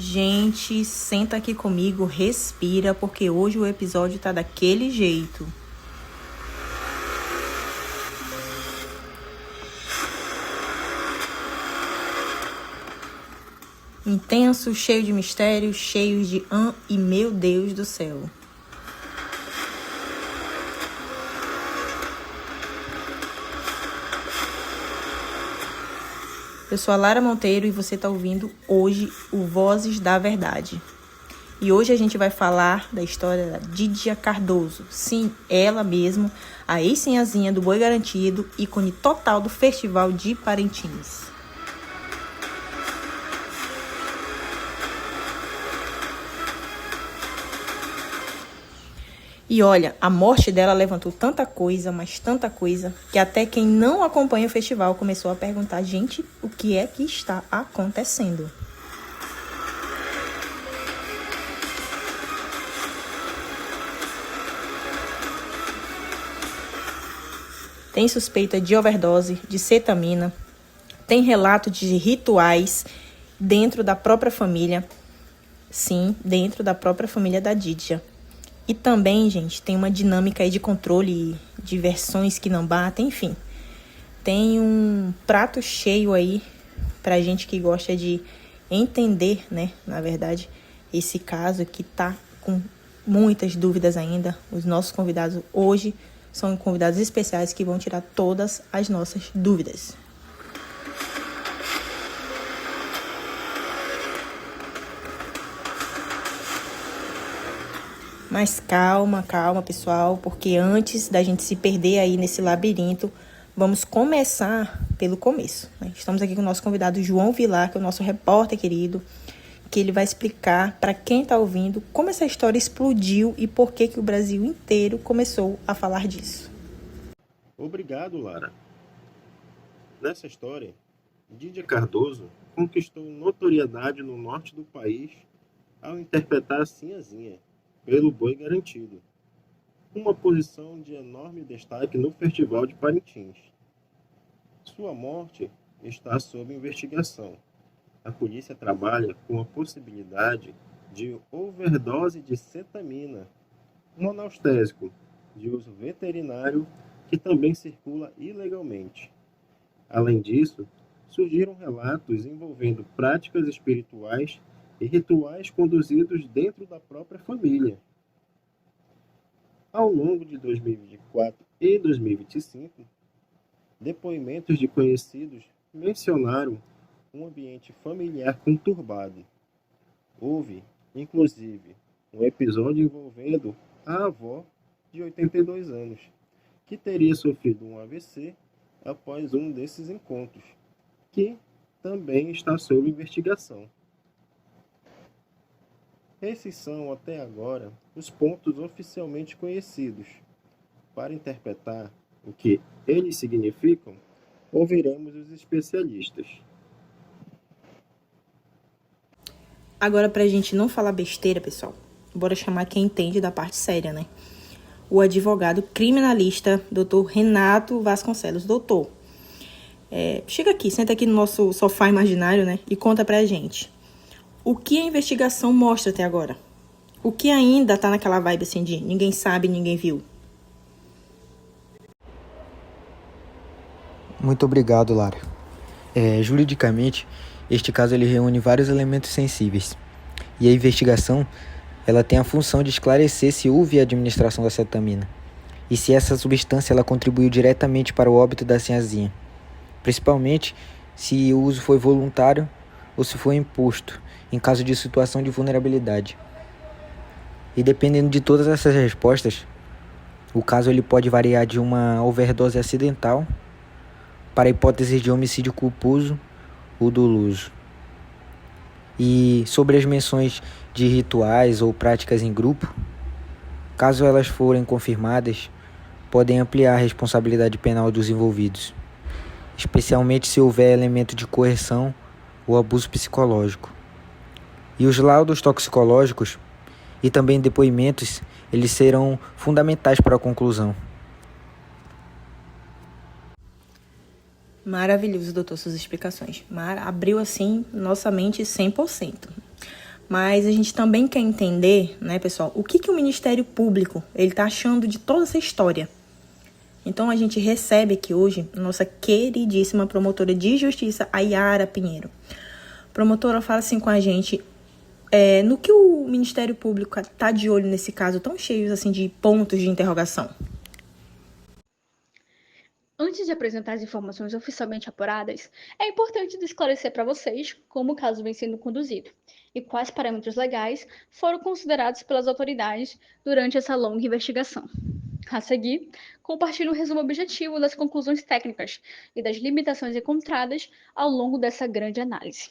Gente, senta aqui comigo, respira, porque hoje o episódio tá daquele jeito. Intenso, cheio de mistérios, cheio de e meu Deus do céu. Eu sou a Lara Monteiro e você está ouvindo hoje o Vozes da Verdade. E hoje a gente vai falar da história da Dídia Cardoso. Sim, ela mesmo, a ex-senhazinha do Boi Garantido, ícone total do Festival de Parintins. E olha, a morte dela levantou tanta coisa, mas tanta coisa, que até quem não acompanha o festival começou a perguntar, gente, o que é que está acontecendo? Tem suspeita de overdose, de cetamina, tem relato de rituais dentro da própria família. Sim, dentro da própria família da Dídia. E também, gente, tem uma dinâmica aí de controle de versões que não batem, enfim. Tem um prato cheio aí pra gente que gosta de entender, né, na verdade, esse caso que tá com muitas dúvidas ainda. Os nossos convidados hoje são convidados especiais que vão tirar todas as nossas dúvidas. Mas calma, pessoal, porque antes da gente se perder aí nesse labirinto, vamos começar pelo começo, né? Estamos aqui com o nosso convidado João Vilar, que é o nosso repórter querido, que ele vai explicar para quem está ouvindo como essa história explodiu e por que o Brasil inteiro começou a falar disso. Obrigado, Lara. Nessa história, Dídia Cardoso conquistou notoriedade no norte do país ao interpretar a Sinhazinha, pelo Boi Garantido, uma posição de enorme destaque no Festival de Parintins. Sua morte está sob investigação. A polícia trabalha com a possibilidade de overdose de cetamina, um anestésico de uso veterinário que também circula ilegalmente. Além disso, surgiram relatos envolvendo práticas espirituais e rituais conduzidos dentro da própria família. Ao longo de 2024 e 2025, depoimentos de conhecidos mencionaram um ambiente familiar conturbado. Houve, inclusive, um episódio envolvendo a avó de 82 anos, que teria sofrido um AVC após um desses encontros, que também está sob investigação. Esses são, até agora, os pontos oficialmente conhecidos. Para interpretar o que eles significam, ouviremos os especialistas. Agora, pra gente não falar besteira, pessoal, bora chamar quem entende da parte séria, né? O advogado criminalista, Dr. Renato Vasconcelos. Doutor, chega aqui, senta aqui no nosso sofá imaginário, né? E conta pra gente. O que a investigação mostra até agora? O que ainda tá naquela vibe assim de ninguém sabe, ninguém viu? Muito obrigado, Lara. Juridicamente, este caso ele reúne vários elementos sensíveis. E a investigação ela tem a função de esclarecer se houve a administração da cetamina e se essa substância ela contribuiu diretamente para o óbito da sinhazinha, principalmente se o uso foi voluntário ou se foi imposto, em caso de situação de vulnerabilidade. E dependendo de todas essas respostas, o caso ele pode variar de uma overdose acidental para a hipótese de homicídio culposo ou doloso. E sobre as menções de rituais ou práticas em grupo, caso elas forem confirmadas, podem ampliar a responsabilidade penal dos envolvidos, especialmente se houver elemento de coerção ou abuso psicológico. E os laudos toxicológicos e também depoimentos, eles serão fundamentais para a conclusão. Maravilhoso, doutor, suas explicações. Abriu, assim, nossa mente 100%. Mas a gente também quer entender, né, pessoal, o que o Ministério Público ele tá achando de toda essa história. Então, a gente recebe aqui hoje a nossa queridíssima promotora de justiça, a Yara Pinheiro. Promotora, fala assim com a gente, no que o Ministério Público tá de olho nesse caso tão cheio assim, de pontos de interrogação. Antes de apresentar as informações oficialmente apuradas, é importante esclarecer para vocês como o caso vem sendo conduzido e quais parâmetros legais foram considerados pelas autoridades durante essa longa investigação. A seguir, compartilho um resumo objetivo das conclusões técnicas e das limitações encontradas ao longo dessa grande análise.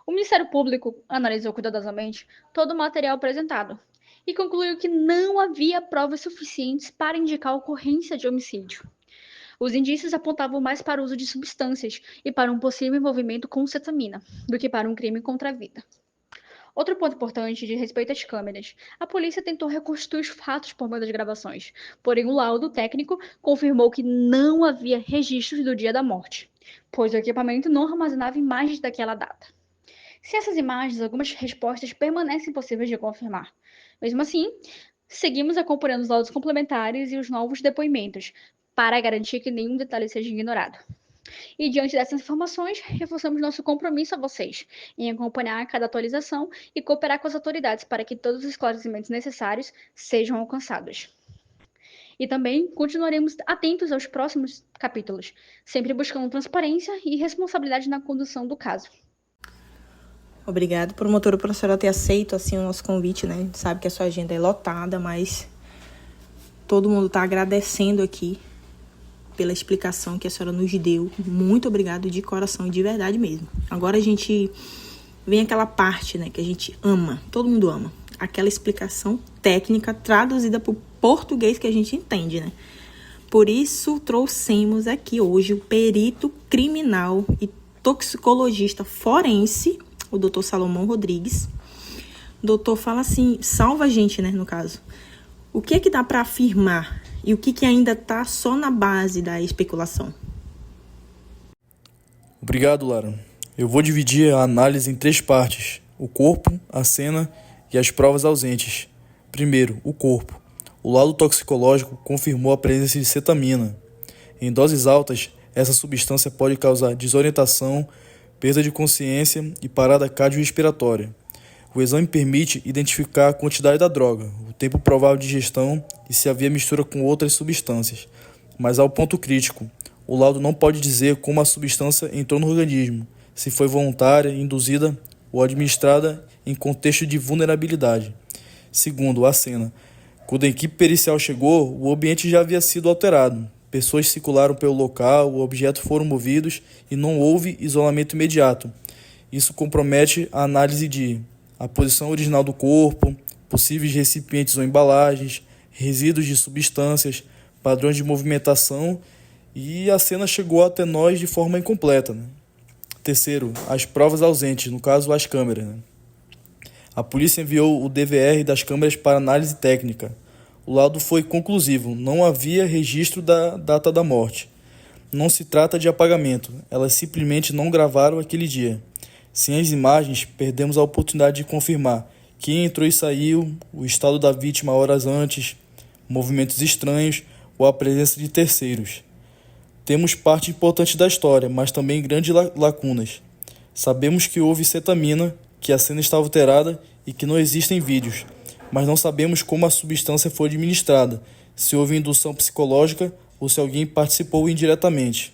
O Ministério Público analisou cuidadosamente todo o material apresentado e concluiu que não havia provas suficientes para indicar a ocorrência de homicídio. Os indícios apontavam mais para o uso de substâncias e para um possível envolvimento com cetamina, do que para um crime contra a vida. Outro ponto importante diz respeito às câmeras. A polícia tentou reconstruir os fatos por meio das gravações, porém o laudo técnico confirmou que não havia registros do dia da morte, pois o equipamento não armazenava imagens daquela data. Sem essas imagens, algumas respostas permanecem possíveis de confirmar. Mesmo assim, seguimos acompanhando os laudos complementares e os novos depoimentos, para garantir que nenhum detalhe seja ignorado. E diante dessas informações, reforçamos nosso compromisso a vocês em acompanhar cada atualização e cooperar com as autoridades para que todos os esclarecimentos necessários sejam alcançados. E também continuaremos atentos aos próximos capítulos, sempre buscando transparência e responsabilidade na condução do caso. Obrigado, promotora, por a senhora ter aceito assim, o nosso convite, né? A gente sabe que a sua agenda é lotada, mas todo mundo está agradecendo aqui pela explicação que a senhora nos deu. Muito obrigado de coração e de verdade mesmo. Agora a gente vem aquela parte, né, que a gente ama, todo mundo ama. Aquela explicação técnica traduzida para o português que a gente entende, né? Por isso trouxemos aqui hoje o perito criminal e toxicologista forense, o doutor Salomão Rodrigues. O doutor fala assim, salva a gente, né, no caso. O que é que dá para afirmar e o que ainda está só na base da especulação? Obrigado, Lara. Eu vou dividir a análise em 3 partes: o corpo, a cena e as provas ausentes. Primeiro, o corpo. O laudo toxicológico confirmou a presença de cetamina. Em doses altas, essa substância pode causar desorientação, perda de consciência e parada cardiorrespiratória. O exame permite identificar a quantidade da droga, o tempo provável de ingestão e se havia mistura com outras substâncias. Mas ao ponto crítico, o laudo não pode dizer como a substância entrou no organismo, se foi voluntária, induzida ou administrada em contexto de vulnerabilidade. Segundo, a cena. Quando a equipe pericial chegou, o ambiente já havia sido alterado. Pessoas circularam pelo local, objetos foram movidos e não houve isolamento imediato. Isso compromete a análise de a posição original do corpo, possíveis recipientes ou embalagens, resíduos de substâncias, padrões de movimentação, e a cena chegou até nós de forma incompleta, né? Terceiro, as provas ausentes, no caso as câmeras, né? A polícia enviou o DVR das câmeras para análise técnica. O laudo foi conclusivo, não havia registro da data da morte. Não se trata de apagamento, elas simplesmente não gravaram aquele dia. Sem as imagens, perdemos a oportunidade de confirmar quem entrou e saiu, o estado da vítima horas antes, movimentos estranhos ou a presença de terceiros. Temos parte importante da história, mas também grandes lacunas. Sabemos que houve cetamina, que a cena está alterada e que não existem vídeos, mas não sabemos como a substância foi administrada, se houve indução psicológica ou se alguém participou indiretamente.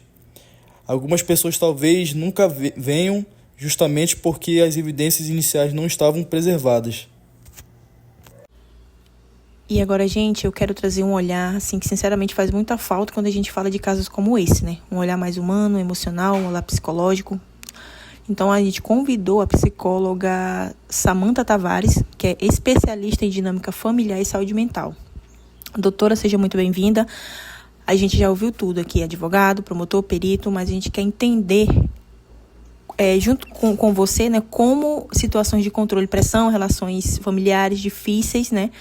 Algumas pessoas talvez nunca venham, justamente porque as evidências iniciais não estavam preservadas. E agora, gente, eu quero trazer um olhar, assim, que sinceramente faz muita falta quando a gente fala de casos como esse, né? Um olhar mais humano, emocional, um olhar psicológico. Então, a gente convidou a psicóloga Samantha Tavares, que é especialista em dinâmica familiar e saúde mental. Doutora, seja muito bem-vinda. A gente já ouviu tudo aqui, advogado, promotor, perito, mas a gente quer entender junto com você, né, como situações de controle, pressão, relações familiares difíceis, né,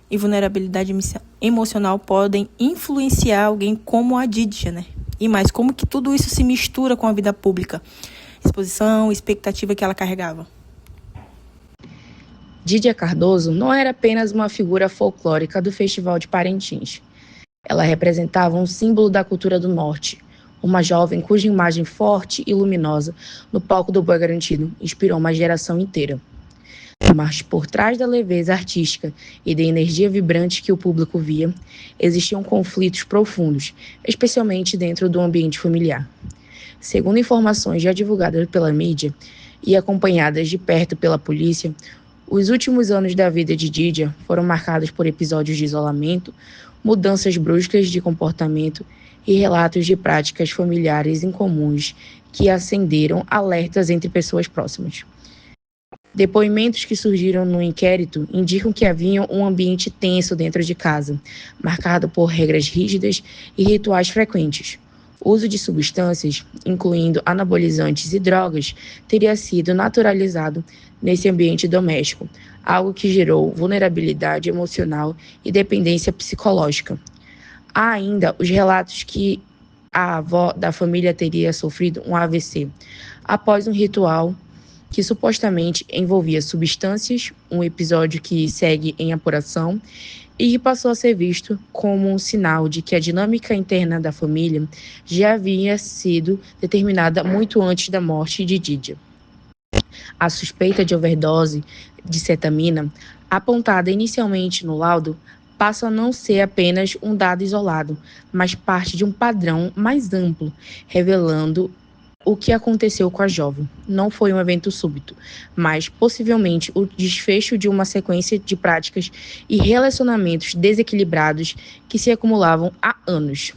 e vulnerabilidade emocional podem influenciar alguém como a Didia, né, e mais, como que tudo isso se mistura com a vida pública, exposição, expectativa que ela carregava. Dídia Cardoso não era apenas uma figura folclórica do Festival de Parintins. Ela representava um símbolo da cultura do Norte, uma jovem cuja imagem forte e luminosa no palco do Boi Garantido inspirou uma geração inteira. Mas por trás da leveza artística e da energia vibrante que o público via, existiam conflitos profundos, especialmente dentro do ambiente familiar. Segundo informações já divulgadas pela mídia e acompanhadas de perto pela polícia, os últimos anos da vida de Dídia foram marcados por episódios de isolamento, mudanças bruscas de comportamento e relatos de práticas familiares incomuns que acenderam alertas entre pessoas próximas. Depoimentos que surgiram no inquérito indicam que havia um ambiente tenso dentro de casa, marcado por regras rígidas e rituais frequentes. O uso de substâncias, incluindo anabolizantes e drogas, teria sido naturalizado nesse ambiente doméstico, algo que gerou vulnerabilidade emocional e dependência psicológica. Há ainda os relatos que a avó da família teria sofrido um AVC após um ritual que supostamente envolvia substâncias, um episódio que segue em apuração e que passou a ser visto como um sinal de que a dinâmica interna da família já havia sido determinada muito antes da morte de Dídia. A suspeita de overdose de cetamina, apontada inicialmente no laudo, passa a não ser apenas um dado isolado, mas parte de um padrão mais amplo, revelando o que aconteceu com a jovem. Não foi um evento súbito, mas possivelmente o desfecho de uma sequência de práticas e relacionamentos desequilibrados que se acumulavam há anos.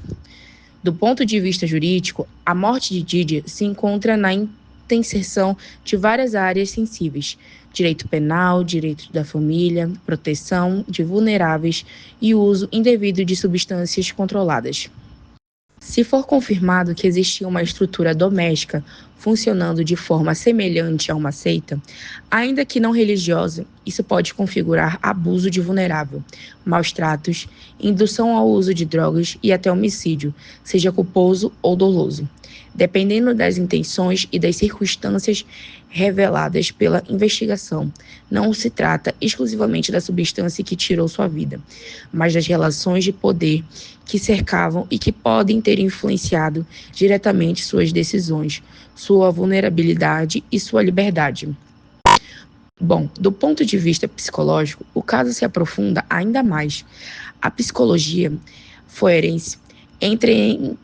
Do ponto de vista jurídico, a morte de Dídia se encontra na interseção de várias áreas sensíveis: direito penal, direito da família, proteção de vulneráveis e uso indevido de substâncias controladas. Se for confirmado que existia uma estrutura doméstica funcionando de forma semelhante a uma seita, ainda que não religiosa, isso pode configurar abuso de vulnerável, maus tratos, indução ao uso de drogas e até homicídio, seja culposo ou doloso, dependendo das intenções e das circunstâncias reveladas pela investigação. Não se trata exclusivamente da substância que tirou sua vida, mas das relações de poder que cercavam e que podem ter influenciado diretamente suas decisões, sua vulnerabilidade e sua liberdade. Bom, do ponto de vista psicológico, o caso se aprofunda ainda mais. A psicologia forense entra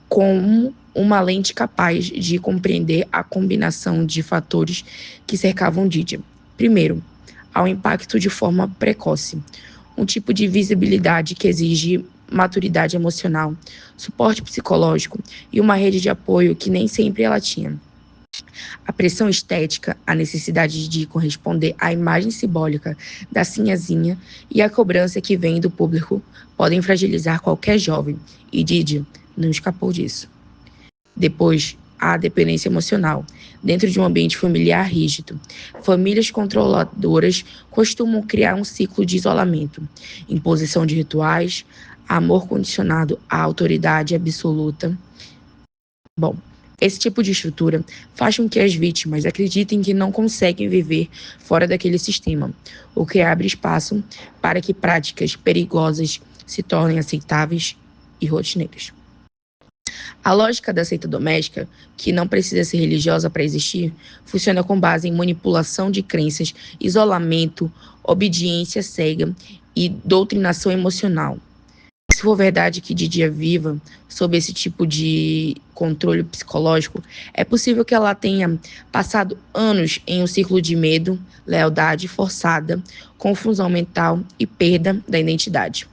como uma lente capaz de compreender a combinação de fatores que cercavam Dídia. Primeiro, ao impacto de forma precoce, um tipo de visibilidade que exige maturidade emocional, suporte psicológico e uma rede de apoio que nem sempre ela tinha. A pressão estética, a necessidade de corresponder à imagem simbólica da sinhazinha e a cobrança que vem do público podem fragilizar qualquer jovem, e Dídia não escapou disso. Depois, a dependência emocional. Dentro de um ambiente familiar rígido, famílias controladoras costumam criar um ciclo de isolamento, imposição de rituais, amor condicionado à autoridade absoluta. Bom, esse tipo de estrutura faz com que as vítimas acreditem que não conseguem viver fora daquele sistema, o que abre espaço para que práticas perigosas se tornem aceitáveis e rotineiras. A lógica da seita doméstica, que não precisa ser religiosa para existir, funciona com base em manipulação de crenças, isolamento, obediência cega e doutrinação emocional. Se for verdade que Dídia viva sob esse tipo de controle psicológico, é possível que ela tenha passado anos em um ciclo de medo, lealdade forçada, confusão mental e perda da identidade.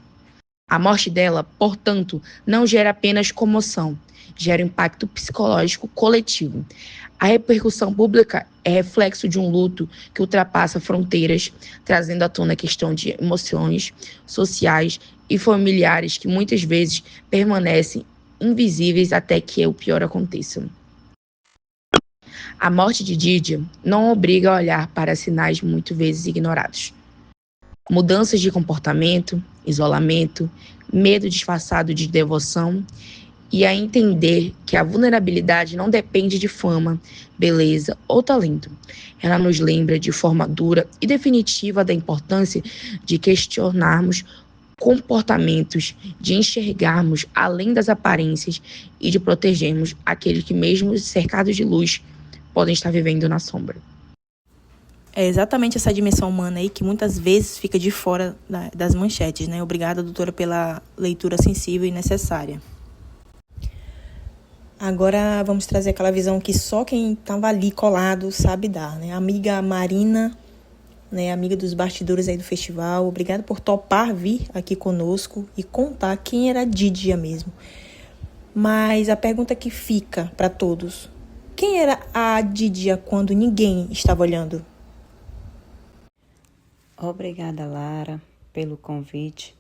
A morte dela, portanto, não gera apenas comoção, gera impacto psicológico coletivo. A repercussão pública é reflexo de um luto que ultrapassa fronteiras, trazendo à tona a questão de emoções sociais e familiares que muitas vezes permanecem invisíveis até que o pior aconteça. A morte de Dídia não obriga a olhar para sinais muitas vezes ignorados. Mudanças de comportamento, isolamento, medo disfarçado de devoção e a entender que a vulnerabilidade não depende de fama, beleza ou talento. Ela nos lembra de forma dura e definitiva da importância de questionarmos comportamentos, de enxergarmos além das aparências e de protegermos aqueles que, mesmo cercados de luz, podem estar vivendo na sombra. É exatamente essa dimensão humana aí que muitas vezes fica de fora das manchetes, né? Obrigada, doutora, pela leitura sensível e necessária. Agora vamos trazer aquela visão que só quem estava ali colado sabe dar, né? A amiga Marina, né? Amiga dos bastidores aí do festival. Obrigada por topar vir aqui conosco e contar quem era a Didia mesmo. Mas a pergunta que fica para todos: quem era a Didia quando ninguém estava olhando? Obrigada, Lara, pelo convite.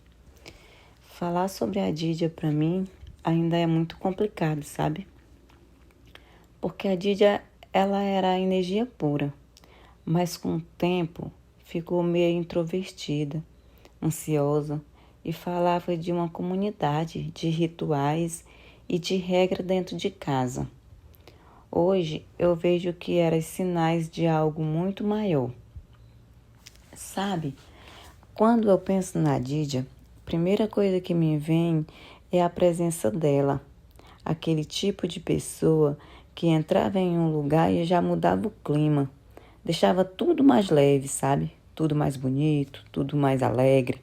Falar sobre a Didia para mim ainda é muito complicado, sabe? Porque a Didia, ela era energia pura, mas com o tempo ficou meio introvertida, ansiosa e falava de uma comunidade, de rituais e de regra dentro de casa. Hoje eu vejo que eram sinais de algo muito maior. Sabe, quando eu penso na Didia, a primeira coisa que me vem é a presença dela. Aquele tipo de pessoa que entrava em um lugar e já mudava o clima. Deixava tudo mais leve, sabe? Tudo mais bonito, tudo mais alegre.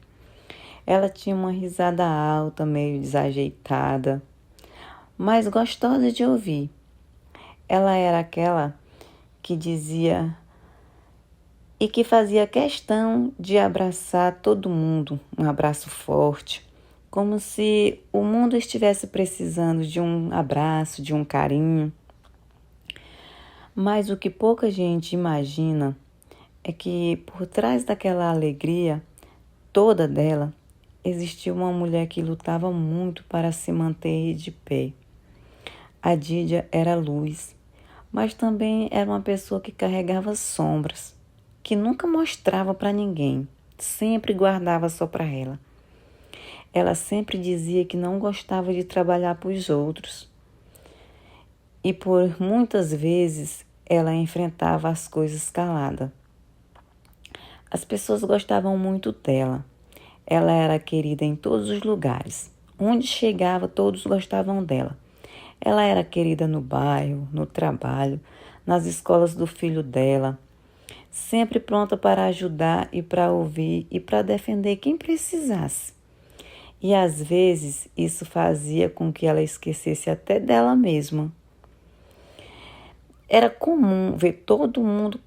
Ela tinha uma risada alta, meio desajeitada, mas gostosa de ouvir. Ela era aquela que dizia e que fazia questão de abraçar todo mundo, um abraço forte, como se o mundo estivesse precisando de um abraço, de um carinho. Mas o que pouca gente imagina é que por trás daquela alegria toda dela, existia uma mulher que lutava muito para se manter de pé. A Didia era luz, mas também era uma pessoa que carregava sombras, que nunca mostrava para ninguém, sempre guardava só para ela. Ela sempre dizia que não gostava de trabalhar para os outros. E por muitas vezes ela enfrentava as coisas calada. As pessoas gostavam muito dela. Ela era querida em todos os lugares. Onde chegava, todos gostavam dela. Ela era querida no bairro, no trabalho, nas escolas do filho dela, sempre pronta para ajudar e para ouvir e para defender quem precisasse. E às vezes isso fazia com que ela esquecesse até dela mesma. Era comum ver todo mundo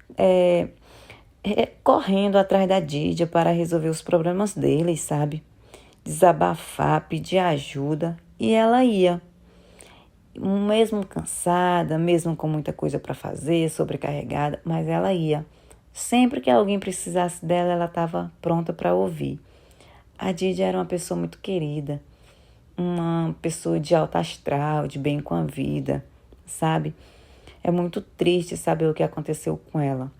correndo atrás da Didia para resolver os problemas deles, sabe? Desabafar, pedir ajuda, e ela ia. Mesmo cansada, mesmo com muita coisa para fazer, sobrecarregada, mas ela ia. Sempre que alguém precisasse dela, ela estava pronta para ouvir. A Didia era uma pessoa muito querida, uma pessoa de alto astral, de bem com a vida, sabe? É muito triste saber o que aconteceu com ela.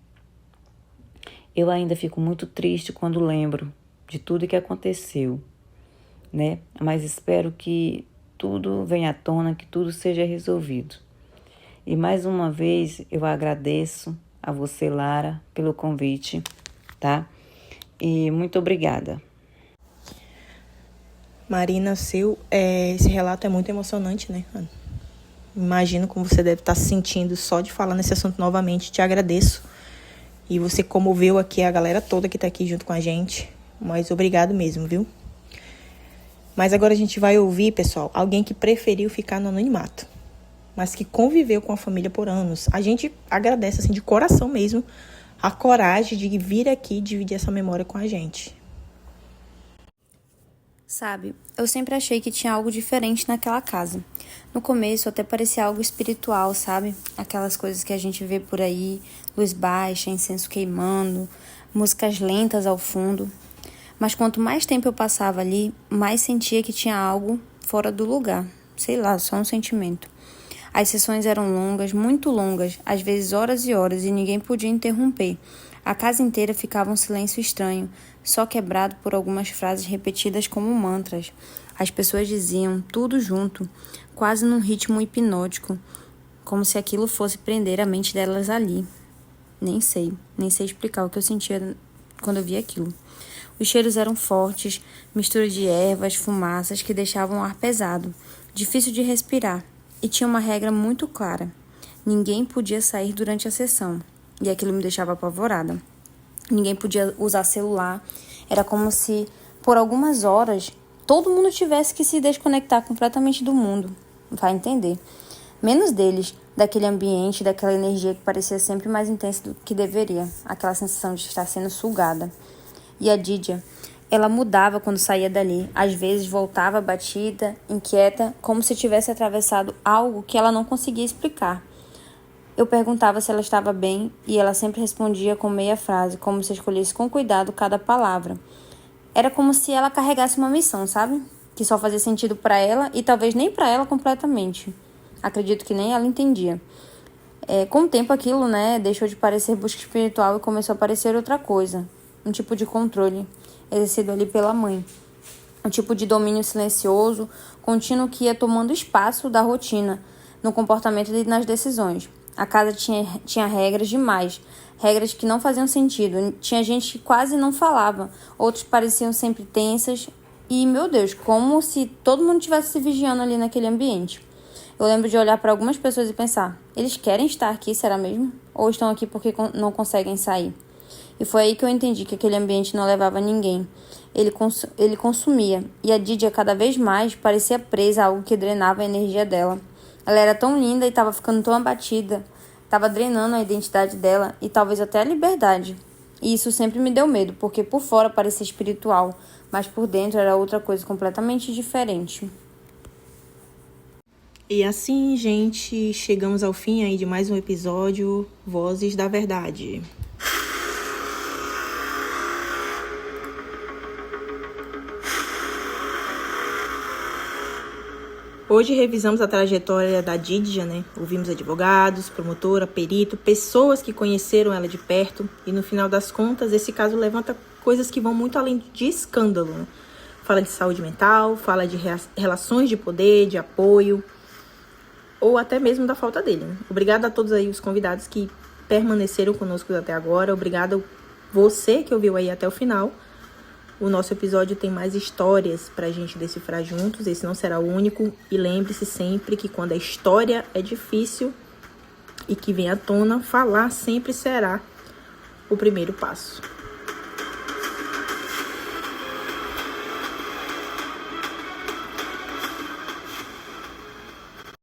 Eu ainda fico muito triste quando lembro de tudo que aconteceu, né? Mas espero que tudo venha à tona, que tudo seja resolvido. E mais uma vez eu agradeço a você, Lara, pelo convite, tá? E muito obrigada. Marina, esse relato é muito emocionante, né? Imagino como você deve estar se sentindo só de falar nesse assunto novamente. Te agradeço. E você comoveu aqui a galera toda que está aqui junto com a gente. Mas obrigado mesmo, viu? Mas agora a gente vai ouvir, pessoal, alguém que preferiu ficar no anonimato, mas que conviveu com a família por anos. A gente agradece, assim, de coração mesmo, a coragem de vir aqui dividir essa memória com a gente. Sabe, eu sempre achei que tinha algo diferente naquela casa. No começo até parecia algo espiritual, sabe? Aquelas coisas que a gente vê por aí, luz baixa, incenso queimando, músicas lentas ao fundo. Mas quanto mais tempo eu passava ali, mais sentia que tinha algo fora do lugar. Sei lá, só um sentimento. As sessões eram longas, muito longas, às vezes horas e horas, e ninguém podia interromper. A casa inteira ficava um silêncio estranho, só quebrado por algumas frases repetidas como mantras. As pessoas diziam tudo junto, quase num ritmo hipnótico, como se aquilo fosse prender a mente delas ali. Nem sei explicar o que eu sentia quando eu via aquilo. Os cheiros eram fortes, mistura de ervas, fumaças que deixavam o ar pesado, difícil de respirar, e tinha uma regra muito clara. Ninguém podia sair durante a sessão, e aquilo me deixava apavorada. Ninguém podia usar celular. Era como se, por algumas horas, todo mundo tivesse que se desconectar completamente do mundo. Vai entender. Menos deles, daquele ambiente, daquela energia que parecia sempre mais intensa do que deveria. Aquela sensação de estar sendo sugada. E a Didia, ela mudava quando saía dali. Às vezes voltava abatida, inquieta, como se tivesse atravessado algo que ela não conseguia explicar. Eu perguntava se ela estava bem e ela sempre respondia com meia frase, como se escolhesse com cuidado cada palavra. Era como se ela carregasse uma missão, sabe? Que só fazia sentido para ela e talvez nem para ela completamente. Acredito que nem ela entendia. Com o tempo aquilo, deixou de parecer busca espiritual e começou a parecer outra coisa. Um tipo de controle exercido ali pela mãe. Um tipo de domínio silencioso, contínuo que ia tomando espaço da rotina, no comportamento e nas decisões. A casa tinha regras demais, regras que não faziam sentido. Tinha gente que quase não falava, outros pareciam sempre tensas. E, meu Deus, como se todo mundo estivesse se vigiando ali naquele ambiente. Eu lembro de olhar para algumas pessoas e pensar, eles querem estar aqui, será mesmo? Ou estão aqui porque não conseguem sair? E foi aí que eu entendi que aquele ambiente não levava ninguém. Ele consumia, e a Didia cada vez mais parecia presa a algo que drenava a energia dela. Ela era tão linda e estava ficando tão abatida, estava drenando a identidade dela e talvez até a liberdade. E isso sempre me deu medo, porque por fora parecia espiritual, mas por dentro era outra coisa completamente diferente. E assim, gente, chegamos ao fim aí de mais um episódio Vozes da Verdade. Hoje revisamos a trajetória da Didia, Ouvimos advogados, promotora, perito, pessoas que conheceram ela de perto. E no final das contas, esse caso levanta coisas que vão muito além de escândalo, Fala de saúde mental, fala de relações de poder, de apoio, ou até mesmo da falta dele. Obrigada a todos aí os convidados que permaneceram conosco até agora. Obrigada a você que ouviu aí até o final. O nosso episódio tem mais histórias pra gente decifrar juntos. Esse não será o único. E lembre-se sempre que quando a história é difícil e que vem à tona, falar sempre será o primeiro passo.